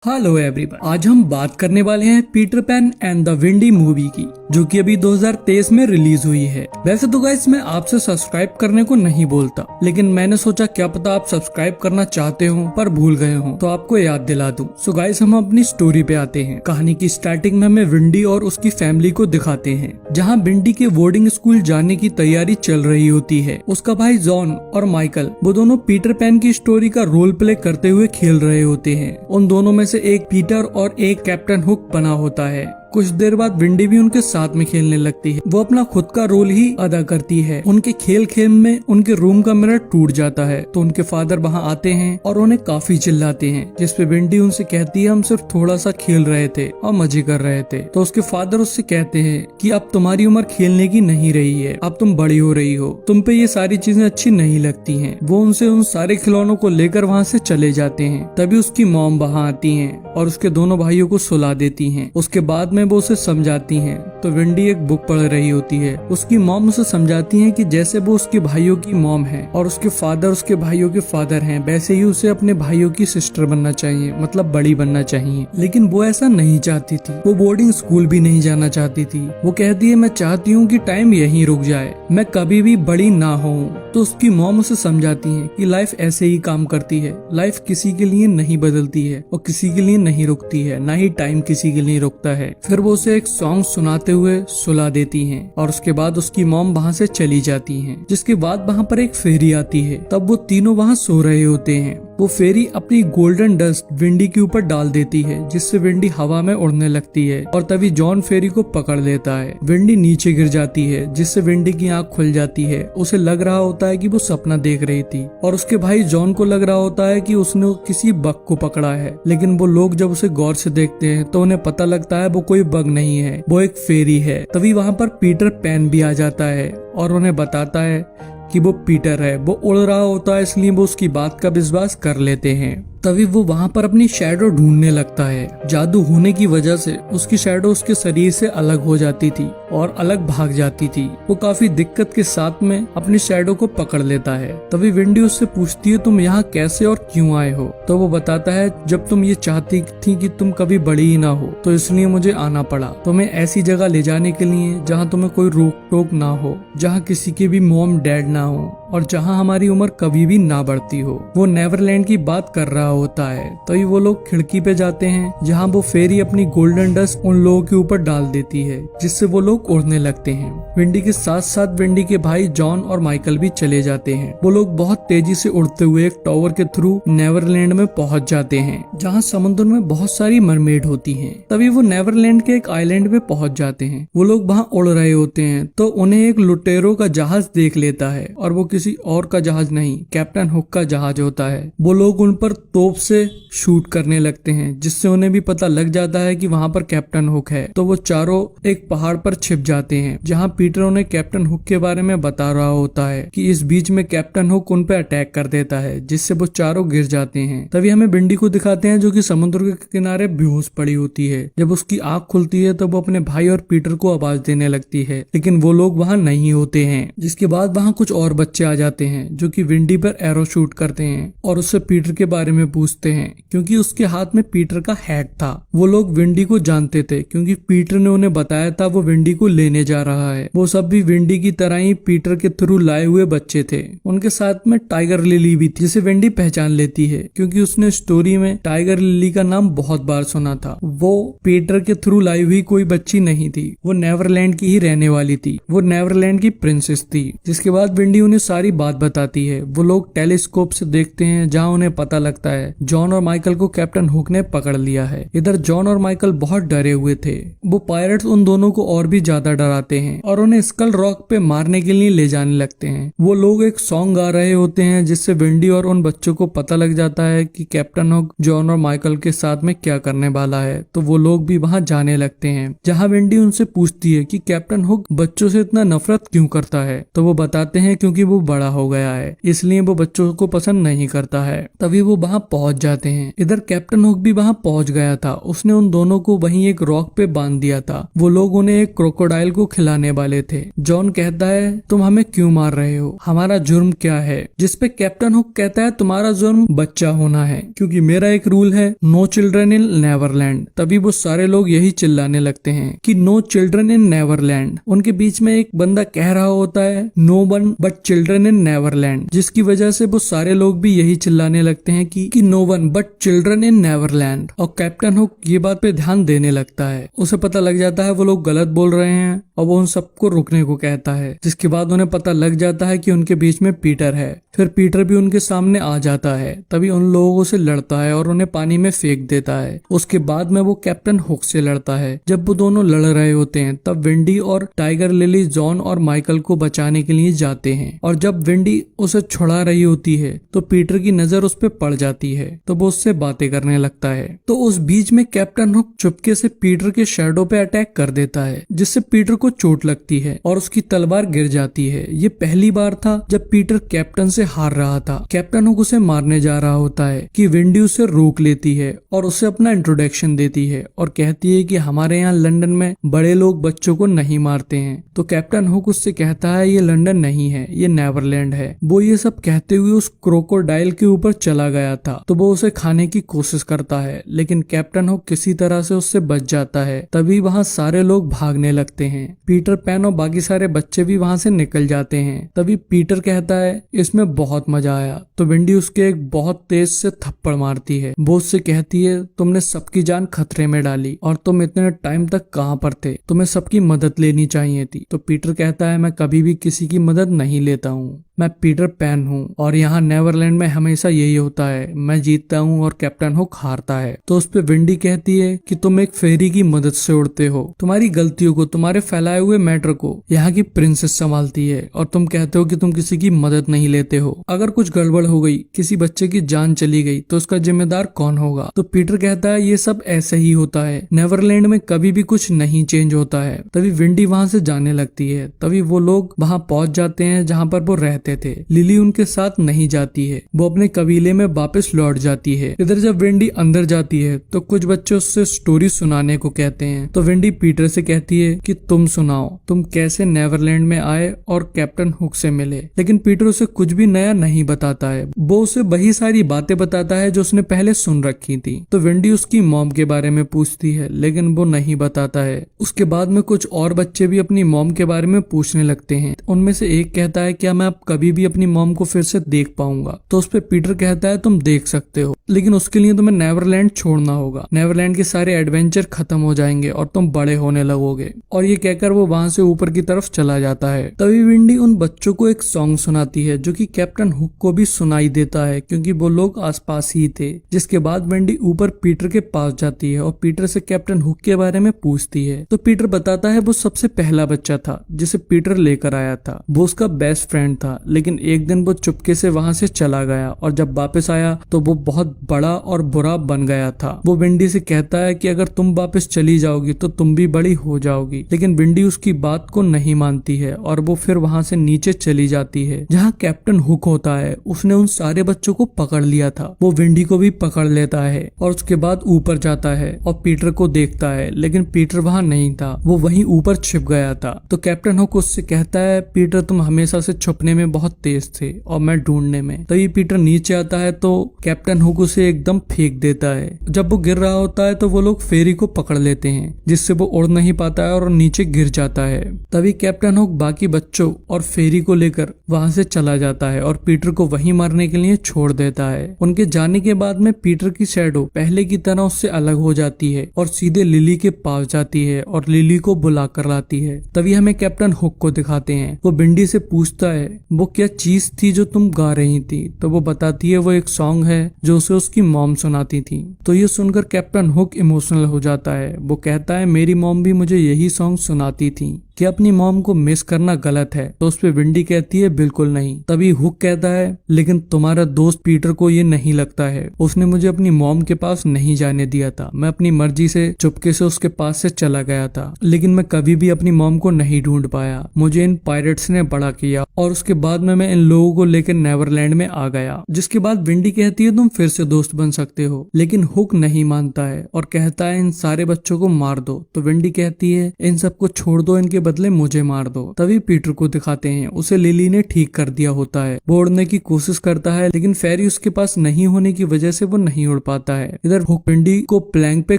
Hello everyone, आज हम बात करने वाले हैं Peter pan and the windy movie की, जो कि अभी 2023 में रिलीज हुई है। वैसे तो गाइस मैं आपसे सब्सक्राइब करने को नहीं बोलता, लेकिन मैंने सोचा क्या पता आप सब्सक्राइब करना चाहते हो पर भूल गए हो, तो आपको याद दिला दूं। सो गाइस हम अपनी स्टोरी पे आते हैं। कहानी की स्टार्टिंग में हमें विंडी और उसकी फैमिली को दिखाते हैं, जहाँ विंडी के बोर्डिंग स्कूल जाने की तैयारी चल रही होती है। उसका भाई जॉन और माइकल वो दोनों पीटर पैन की स्टोरी का रोल प्ले करते हुए खेल रहे होते हैं। उन दोनों में से एक पीटर और एक कैप्टन हुक बना होता है। कुछ देर बाद विंडी भी उनके साथ में खेलने लगती है। वो अपना खुद का रोल ही अदा करती है। उनके खेल खेल में उनके रूम का मिरर टूट जाता है, तो उनके फादर वहाँ आते हैं और उन्हें काफी चिल्लाते हैं, जिसपे विंडी उनसे कहती है हम सिर्फ थोड़ा सा खेल रहे थे और मजे कर रहे थे। तो उसके फादर उससे कहते हैं कि अब तुम्हारी उम्र खेलने की नहीं रही है, अब तुम बड़ी हो रही हो, तुम पे ये सारी चीजें अच्छी नहीं लगती हैं। वो उनसे उन सारे खिलौनों को लेकर वहाँ से चले जाते हैं। तभी उसकी मॉम वहाँ आती है और उसके दोनों भाइयों को सुला देती है। उसके बाद में वो उसे समझाती हैं। तो विंडी एक बुक पढ़ रही होती है। उसकी मॉम उसे समझाती है कि जैसे वो उसके भाइयों की मॉम है और उसके फादर उसके भाइयों के फादर हैं, वैसे ही उसे अपने भाइयों की सिस्टर बनना चाहिए, मतलब बड़ी बनना चाहिए। लेकिन वो ऐसा नहीं चाहती थी। वो बोर्डिंग स्कूल भी नहीं जाना चाहती थी। वो कहती है मैं चाहती हूँ कि टाइम यहीं रुक जाए, मैं कभी भी बड़ी ना हूँ। तो उसकी मॉम उसे समझाती है कि लाइफ ऐसे ही काम करती है, लाइफ किसी के लिए नहीं बदलती है और किसी के लिए नहीं रुकती है, ना ही टाइम किसी के लिए रुकता है। फिर वो उसे एक सॉन्ग सुनाते हुए सुला देती हैं और उसके बाद उसकी मॉम वहाँ से चली जाती हैं। जिसके बाद वहाँ पर एक फेरी आती है। तब वो तीनों वहाँ सो रहे होते हैं। वो फेरी अपनी गोल्डन डस्ट विंडी के ऊपर डाल देती है, जिससे विंडी हवा में उड़ने लगती है और तभी जॉन फेरी को पकड़ लेता है। विंडी नीचे गिर जाती है, जिससे विंडी की आंख खुल जाती है। उसे लग रहा होता है कि वो सपना देख रही थी और उसके भाई जॉन को लग रहा होता है कि उसने किसी बग को पकड़ा है। लेकिन वो लोग जब उसे गौर से देखते हैं तो उन्हें पता लगता है वो कोई बग नहीं है, वो एक फेरी है। तभी वहाँ पर पीटर पैन भी आ जाता है और उन्हें बताता है कि वो पीटर है। वो उड़ रहा होता है, इसलिए वो उसकी बात का विश्वास कर लेते हैं। तभी वो वहाँ पर अपनी शैडो ढूंढने लगता है। जादू होने की वजह से उसकी शैडो उसके शरीर से अलग हो जाती थी और अलग भाग जाती थी। वो काफी दिक्कत के साथ में अपनी शैडो को पकड़ लेता है। तभी विंडी उससे पूछती है तुम यहाँ कैसे और क्यों आए हो? तो वो बताता है जब तुम ये चाहती थी कि तुम कभी बड़ी ही ना हो, तो इसलिए मुझे आना पड़ा तुम्हें ऐसी जगह ले जाने के लिए जहाँ तुम्हें कोई रोक टोक ना हो, जहाँ किसी के भी मॉम डैड ना हो और जहाँ हमारी उम्र कभी भी ना बढ़ती हो। वो नेवरलैंड की बात कर रहा होता है। तभी वो लोग खिड़की पे जाते हैं, जहाँ वो फेरी अपनी गोल्डन डस्ट उन लोगों के ऊपर डाल देती है, जिससे वो लोग उड़ने लगते हैं। विंडी के साथ साथ विंडी के भाई जॉन और माइकल भी चले जाते हैं। वो लोग बहुत तेजी से उड़ते हुए एक टावर के थ्रू नेवरलैंड में पहुंच जाते हैं, जहाँ समुद्र में बहुत सारी मरमेड होती हैं। तभी वो नेवरलैंड के एक आइलैंड पे पहुंच जाते हैं। वो लोग वहाँ उड़ रहे होते हैं तो उन्हें एक लुटेरों का जहाज देख लेता है, और वो किसी और का जहाज नहीं, कैप्टन हुक का जहाज होता है। वो लोग उन पर तोप से शूट करने लगते हैं, जिससे उन्हें भी पता लग जाता है कि वहाँ पर कैप्टन हुक है। तो वो चारों एक पहाड़ पर छिप जाते हैं, जहाँ पीटर उन्हें कैप्टन हुक के बारे में बता रहा होता है कि इस बीच में कैप्टन हुक उन पर अटैक कर देता है, जिससे वो चारों गिर जाते हैं। तभी हमें विंडी को दिखाते हैं, जो कि समुद्र के किनारे बेहोश पड़ी होती है। जब उसकी आंख खुलती है तो वो अपने भाई और पीटर को आवाज देने लगती है, लेकिन वो लोग वहाँ नहीं होते हैं। जिसके बाद वहाँ कुछ और बच्चे आ जाते हैं, जो कि विंडी पर एरो शूट करते हैं और उससे पीटर के बारे में पूछते हैं, क्योंकि उसके हाथ में पीटर का हैट था। वो लोग विंडी को जानते थे, क्योंकि पीटर ने उन्हें बताया था वो विंडी को लेने जा रहा है। वो सब भी विंडी की तरह ही पीटर के थ्रू लाए हुए बच्चे थे। उनके साथ में टाइगर लिली भी थी, जिसे विंडी पहचान लेती है, क्योंकि उसने स्टोरी में टाइगर लिली का नाम बहुत बार सुना था। वो पीटर के थ्रू लाई हुई कोई बच्ची नहीं थी, वो नेवरलैंड की ही रहने वाली थी। वो नेवरलैंड की प्रिंसेस थी। जिसके बाद विंडी उन्हें सारी बात बताती है। वो लोग टेलीस्कोप से देखते हैं, जहाँ उन्हें पता लगता है जॉन और माइकल को कैप्टन हुक ने पकड़ लिया है। इधर जॉन और माइकल बहुत डरे हुए थे। वो पायरेट्स उन दोनों को और भी ज्यादा डराते हैं और उन्हें स्कल रॉक पे मारने के लिए ले जाने लगते हैं। वो लोग एक सॉन्ग गा रहे होते हैं, जिससे विंडी और उन बच्चों को पता लग जाता है कि कैप्टन हुक जॉन और माइकल के साथ में क्या करने वाला है। तो वो लोग भी वहाँ जाने लगते हैं, जहाँ विंडी उनसे पूछती है कि कैप्टन हुक बच्चों से इतना नफरत क्यों करता है। तो वो बताते हैं क्योंकि वो बड़ा हो गया है, इसलिए वो बच्चों को पसंद नहीं करता है। तभी वो वहाँ पहुँच जाते हैं। इधर कैप्टन हुक भी वहाँ पहुँच गया था। उसने उन दोनों को वहीं एक रॉक पे बांध दिया था। वो लोग उन्हें एक क्रोकोडाइल को खिलाने वाले थे। जॉन कहता है तुम हमें क्यों मार रहे हो, हमारा जुर्म क्या है? जिसपे कैप्टन हुक कहता है तुम्हारा जुर्म बच्चा होना है, क्योंकि मेरा एक रूल है, नो चिल्ड्रन इन नेवरलैंड। तभी वो सारे लोग यही चिल्लाने लगते हैं कि नो चिल्ड्रन इन नेवरलैंड। उनके बीच में एक बंदा कह रहा होता है no one but children in Neverland, जिसकी वजह से वो सारे लोग भी यही चिल्लाने लगते हैं कि no one but children in Neverland. और कैप्टन हुक ये बात पे ध्यान देने लगता है। उसे पता लग जाता है वो लोग गलत बोल रहे हैं और वो उन सबको रुकने को कहता है, जिसके बाद उन्हें पता लग जाता है कि उनके बीच में पीटर है। फिर पीटर भी उनके सामने आ जाता है। तभी उन लोगों से लड़ता है और उन्हें पानी में फेंक देता है। उसके बाद में वो कैप्टन हुक से लड़ता है। जब वो दोनों लड़ रहे होते हैं तब विंडी और टाइगर लिली जॉन और माइकल को बचाने के लिए जाते हैं। और जब विंडी उसे छुड़ा रही होती है तो पीटर की नजर उस पर पड़ जाती है, तो वो उससे बातें करने लगता है। तो उस बीच में कैप्टन हुक चुपके से पीटर के शैडो पे अटैक कर देता है, जिससे पीटर को चोट लगती है और उसकी तलवार गिर जाती है। ये पहली बार था जब पीटर कैप्टन से हार रहा था। कैप्टन हुक उसे मारने जा रहा होता है कि विंडी उसे रोक लेती है और उसे अपना इंट्रोडक्शन देती है और कहती है कि हमारे यहाँ लंदन में बड़े लोग बच्चों को नहीं मारते हैं। तो कैप्टन हुक उससे कहता है ये लंदन नहीं है, ये नेवरलैंड है। वो ये सब कहते हुए उस क्रोकोडाइल के ऊपर चला गया था, तो वो उसे खाने की कोशिश करता है, लेकिन कैप्टन हुक किसी तरह से उससे बच जाता है। तभी वहाँ सारे लोग भागने लगते हैं। पीटर पैन और बाकी सारे बच्चे भी वहाँ से निकल जाते हैं। तभी पीटर कहता है इसमें बहुत मजा आया। तो विंडी उसके एक बहुत तेज से थप्पड़ मारती है। वो उससे कहती है तुमने सबकी जान खतरे में डाली और तुम इतने टाइम तक कहाँ पर थे, तुम्हें सबकी मदद लेनी चाहिए थी। तो पीटर कहता है मैं कभी भी किसी की मदद नहीं लेता हूँ, मैं पीटर पैन हूँ और यहाँ नेवरलैंड में हमेशा यही होता है, मैं जीतता हूँ और कैप्टन हुक हारता है। तो उस पे विंडी कहती है कि तुम एक फेरी की मदद से उड़ते हो, तुम्हारी गलतियों को, तुम्हारे फैलाए हुए मैटर को यहाँ की प्रिंसेस संभालती है और तुम कहते हो कि तुम किसी की मदद नहीं लेते हो। अगर कुछ गड़बड़ हो गई, किसी बच्चे की जान चली गई, तो उसका जिम्मेदार कौन होगा? तो पीटर कहता है ये सब ऐसे ही होता है, नेवरलैंड में कभी भी कुछ नहीं चेंज होता है। तभी विंडी वहाँ से जाने लगती है। तभी वो लोग वहाँ पहुँच जाते हैं जहाँ पर वो रहते थे। लिली उनके साथ नहीं जाती है, वो अपने कबीले में वापस लौट जाती है। इधर जब विंडी अंदर जाती है तो कुछ बच्चे उससे स्टोरी सुनाने को कहते हैं। तो विंडी पीटर से कहती है कि तुम सुनाओ, तुम कैसे नेवरलैंड में आए और कैप्टन हुक से मिले। लेकिन पीटर उसे कुछ भी नया नहीं बताता है, वो उसे वही सारी बातें बताता है जो उसने पहले सुन रखी थी। तो विंडी उसकी मॉम के बारे में पूछती है, लेकिन वो नहीं बताता है। उसके बाद में कुछ और बच्चे भी अपनी मॉम के बारे में पूछने लगते हैं। उनमें से एक कहता है क्या मैं अब कभी भी अपनी मॉम को फिर से देख पाऊंगा? तो उस पे पीटर कहता है तुम देख सकते हो, लेकिन उसके लिए तुम्हें नेवरलैंड छोड़ना होगा। नेवरलैंड के सारे एडवेंचर खत्म हो जाएंगे और तुम बड़े होने लगोगे। और ये कहकर वो वहाँ से ऊपर की तरफ चला जाता है। तभी विंडी उन बच्चों को एक सॉन्ग सुनाती है जो कि कैप्टन हुक को भी सुनाई देता है, क्योंकि वो लोग आसपास ही थे। जिसके बाद विंडी ऊपर पीटर के पास जाती है और पीटर से कैप्टन हुक के बारे में पूछती है। तो पीटर बताता है वो सबसे पहला बच्चा था जिसे पीटर लेकर आया था, वो उसका बेस्ट फ्रेंड था। लेकिन एक दिन वो चुपके से वहाँ से चला गया और जब वापस आया तो वो बहुत बड़ा और बुरा बन गया था। वो विंडी से कहता है कि अगर तुम वापस चली जाओगी तो तुम भी बड़ी हो जाओगी। लेकिन विंडी उसकी बात को नहीं मानती है और वो फिर वहाँ से नीचे चली जाती है जहाँ कैप्टन हुक होता है। उसने उन सारे बच्चों को पकड़ लिया था। वो विंडी को भी पकड़ लेता है और उसके बाद ऊपर जाता है और पीटर को देखता है, लेकिन पीटर वहाँ नहीं था, वो वहीं ऊपर छिप गया था। तो कैप्टन हुक उससे कहता है पीटर तुम हमेशा से छुपने में बहुत तेज थे और मैं ढूंढने में। तभी पीटर नीचे आता है तो कैप्टन हुक उसे एकदम फेंक देता है। जब वो गिर रहा होता है तो वो लोग फेरी को पकड़ लेते हैं, जिससे वो उड़ नहीं पाता है और नीचे गिर जाता है। तभी कैप्टन हुक बाकी बच्चों और फेरी को लेकर वहाँ से चला जाता है और पीटर को वहीं मारने के लिए छोड़ देता है। उनके जाने के बाद में पीटर की शैडो पहले की तरह उससे अलग हो जाती है और सीधे लिली के पास जाती है और लिली को बुला कर लाती है। तभी हमें कैप्टन हुक को दिखाते हैं। वो विंडी से पूछता है वो क्या चीज थी जो तुम गा रही थी? तो वो बताती है वो एक सॉन्ग है जो उसे उसकी मॉम सुनाती थी। तो ये सुनकर कैप्टन हुक इमोशनल हो जाता है। वो कहता है मेरी मॉम भी मुझे यही सॉन्ग सुनाती थी। कि अपनी मॉम को मिस करना गलत है, तो उस पे विंडी कहती है बिल्कुल नहीं। तभी हुक कहता है लेकिन तुम्हारा दोस्त पीटर को ये नहीं लगता है, उसने मुझे अपनी मॉम के पास नहीं जाने दिया था, मैं अपनी मर्जी से चुपके से उसके पास से चला गया था, लेकिन मैं कभी भी अपनी मॉम को नहीं ढूंढ पाया, मुझे इन पायरेट्स ने बड़ा किया और उसके बाद में मैं इन लोगों को लेकर नेवरलैंड में आ गया। जिसके बाद विंडी कहती है तुम फिर से दोस्त बन सकते हो, लेकिन हुक नहीं मानता है और कहता है इन सारे बच्चों को मार दो। तो विंडी कहती है इन सबको छोड़ दो, इनके बदले मुझे मार दो। तभी पीटर को दिखाते हैं उसे लिली ने ठीक कर दिया होता है, वो उड़ने की कोशिश करता है लेकिन फेरी उसके पास नहीं होने की वजह से वो नहीं उड़ पाता है। इधर हुक विंडी को प्लैंक पे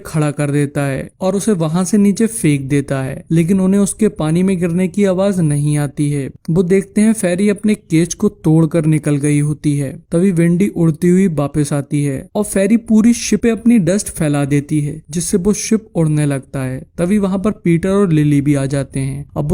खड़ा कर देता है और उसे वहां से नीचे फेंक देता है, लेकिन उन्हें उसके पानी में गिरने की आवाज नहीं आती है। वो देखते हैं फेरी अपने केज को तोड़कर निकल गई होती है। तभी विंडी उड़ती हुई वापस आती है और फेरी पूरी शिप पे अपनी डस्ट फैला देती है, जिससे वो शिप उड़ने लगता है। तभी वहां पर पीटर और लिली भी आ जाते हैं। अब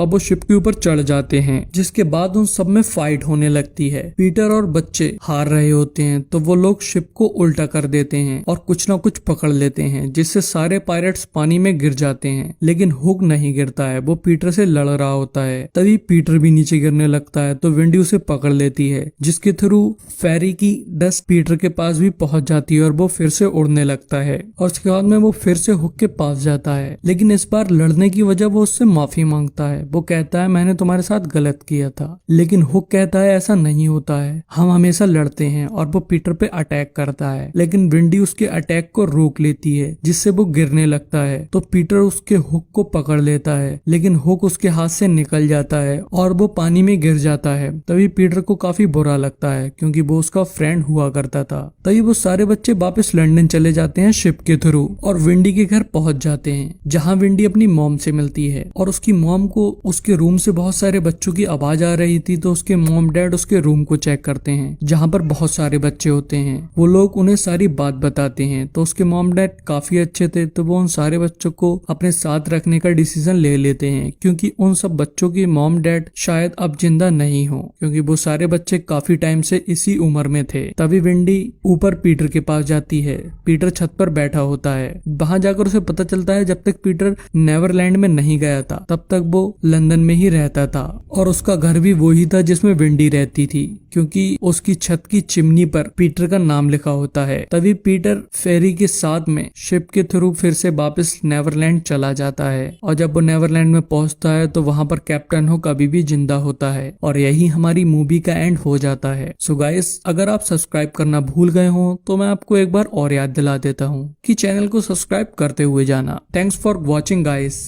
वो शिप के ऊपर चढ़ जाते हैं, जिसके बाद उन सब में फाइट होने लगती है। पीटर और बच्चे हार रहे होते हैं तो वो लोग शिप को उल्टा कर देते हैं और कुछ ना कुछ पकड़ लेते हैं, जिससे सारे पायरेट्स पानी में गिर जाते हैं, लेकिन हुक नहीं गिरता है, वो पीटर से लड़ रहा होता है। तभी पीटर भी नीचे गिरने लगता है तो विंडी उसे पकड़ लेती है, जिसके थ्रू फेरी की डस्ट पीटर के पास भी पहुंच जाती है और वो फिर से उड़ने लगता है। और उसके बाद में वो फिर से हुक के पास जाता है, लेकिन इस बार लड़ने की वजह वो उससे माफी मांगता है। वो कहता है मैंने तुम्हारे साथ गलत किया था, लेकिन हुक कहता है ऐसा नहीं होता है, हम हमेशा लड़ते हैं। और वो पीटर पे अटैक करता है, लेकिन विंडी उसके अटैक को रोक लेती है, जिससे वो गिरने लगता है। तो पीटर उसके हुक को पकड़ लेता है, लेकिन हुक उसके हाथ से निकल जाता है और वो पानी में गिर जाता है। तभी पीटर को काफी बुरा लगता है, क्योंकि वो उसका फ्रेंड हुआ करता था। तभी वो सारे बच्चे वापस लंदन चले जाते हैं शिप के थ्रू और विंडी के घर पहुंच जाते हैं, जहां विंडी अपनी मॉम से मिलती है और उसकी मॉम को उसके रूम से बहुत सारे बच्चों की आवाज आ रही थी। तो उसके मॉम डैड उसके रूम को चेक करते हैं, जहां पर बहुत सारे बच्चे होते हैं। वो लोग उन्हें सारी बात बताते हैं। तो उसके मॉम डैड काफी अच्छे थे, तो वो उन सारे बच्चों को अपने साथ रखने का डिसीजन ले लेते हैं, क्योंकि उन सब बच्चों की मॉम डैड शायद अब जिंदा नहीं हो, क्योंकि वो सारे बच्चे काफी टाइम से इसी उम्र में थे। तभी विंडी ऊपर पीटर के पास जाती है। पीटर छत पर बैठा होता है। वहां जाकर उसे पता चलता है जब तक पीटर नेवरलैंड में नहीं गया था तब तक वो लंदन में ही रहता था और उसका घर भी वही था जिसमें विंडी रहती थी, क्योंकि उसकी छत की चिमनी पर पीटर का नाम लिखा होता है। तभी पीटर फेरी के साथ में शिप के थ्रू फिर से वापस नेवरलैंड चला जाता है और जब वो नेवरलैंड में पहुंचता है तो वहां पर कैप्टन हुक अभी भी जिंदा होता है और यही हमारी मूवी का एंड हो जाता है। सो गाइस, अगर आप सब्सक्राइब करना भूल गए हो तो मैं आपको एक बार और याद दिला देता हूँ कि चैनल को सब्सक्राइब करते हुए जाना। Thanks for watching guys.